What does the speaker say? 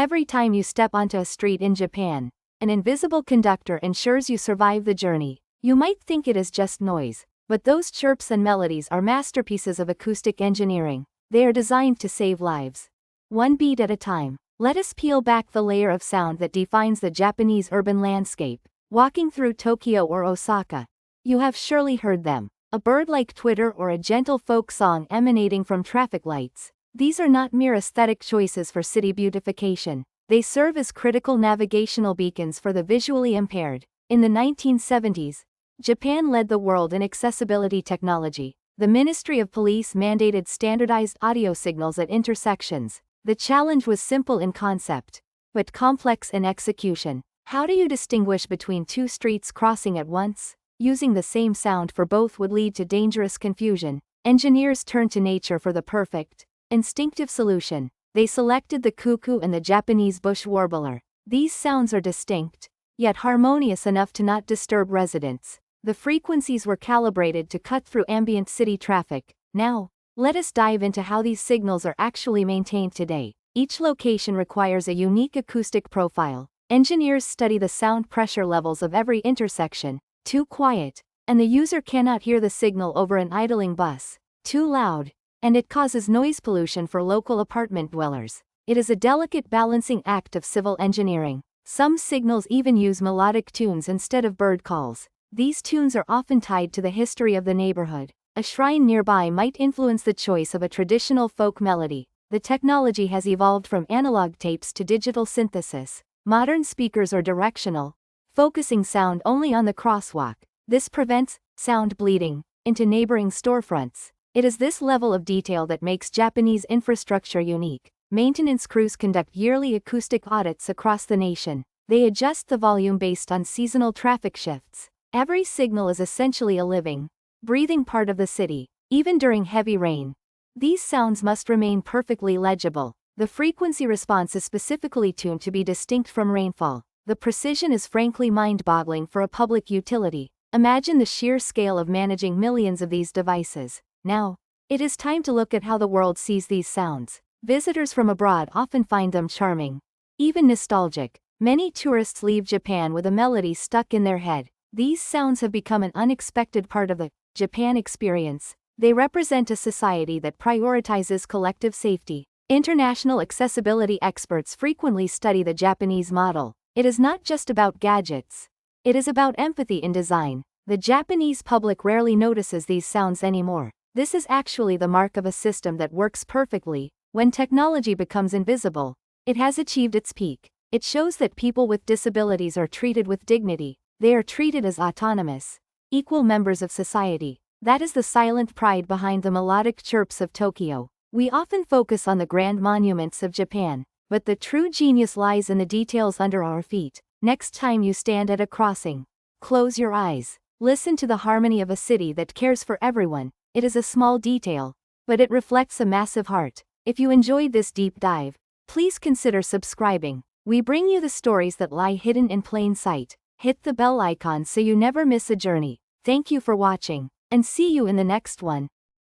Every time you step onto a street in Japan, an invisible conductor ensures you survive the journey. You might think it is just noise, but those chirps and melodies are masterpieces of acoustic engineering. They are designed to save lives. One beat at a time, let us peel back the layer of sound that defines the Japanese urban landscape. Walking through Tokyo or Osaka, you have surely heard them. A bird-like twitter or a gentle folk song emanating from traffic lights. These are not mere aesthetic choices for city beautification. They serve as critical navigational beacons for the visually impaired. In the 1970s, Japan led the world in accessibility technology. The Ministry of Police mandated standardized audio signals at intersections. The challenge was simple in concept, but complex in execution. How do you distinguish between two streets crossing at once? Using the same sound for both would lead to dangerous confusion. Engineers turned to nature for the perfect, instinctive solution. They selected the cuckoo and the Japanese bush warbler. These sounds are distinct, yet harmonious enough to not disturb residents. The frequencies were calibrated to cut through ambient city traffic. Now, let us dive into how these signals are actually maintained today. Each location requires a unique acoustic profile. Engineers study the sound pressure levels of every intersection. Too quiet, and the user cannot hear the signal over an idling bus. Too loud, and it causes noise pollution for local apartment dwellers. It is a delicate balancing act of civil engineering. Some signals even use melodic tunes instead of bird calls. These tunes are often tied to the history of the neighborhood. A shrine nearby might influence the choice of a traditional folk melody. The technology has evolved from analog tapes to digital synthesis. Modern speakers are directional, focusing sound only on the crosswalk. This prevents sound bleeding into neighboring storefronts. It is this level of detail that makes Japanese infrastructure unique. Maintenance crews conduct yearly acoustic audits across the nation. They adjust the volume based on seasonal traffic shifts. Every signal is essentially a living, breathing part of the city, even during heavy rain. These sounds must remain perfectly legible. The frequency response is specifically tuned to be distinct from rainfall. The precision is frankly mind-boggling for a public utility. Imagine the sheer scale of managing millions of these devices. Now, it is time to look at how the world sees these sounds. Visitors from abroad often find them charming, even nostalgic. Many tourists leave Japan with a melody stuck in their head. These sounds have become an unexpected part of the Japan experience. They represent a society that prioritizes collective safety. International accessibility experts frequently study the Japanese model. It is not just about gadgets. It is about empathy in design. The Japanese public rarely notices these sounds anymore. This is actually the mark of a system that works perfectly. When technology becomes invisible, it has achieved its peak. It shows that people with disabilities are treated with dignity. They are treated as autonomous, equal members of society. That is the silent pride behind the melodic chirps of Tokyo. We often focus on the grand monuments of Japan, but the true genius lies in the details under our feet. Next time you stand at a crossing, close your eyes. Listen to the harmony of a city that cares for everyone. It is a small detail, but it reflects a massive heart. If you enjoyed this deep dive, please consider subscribing. We bring you the stories that lie hidden in plain sight. Hit the bell icon so you never miss a journey. Thank you for watching, and see you in the next one.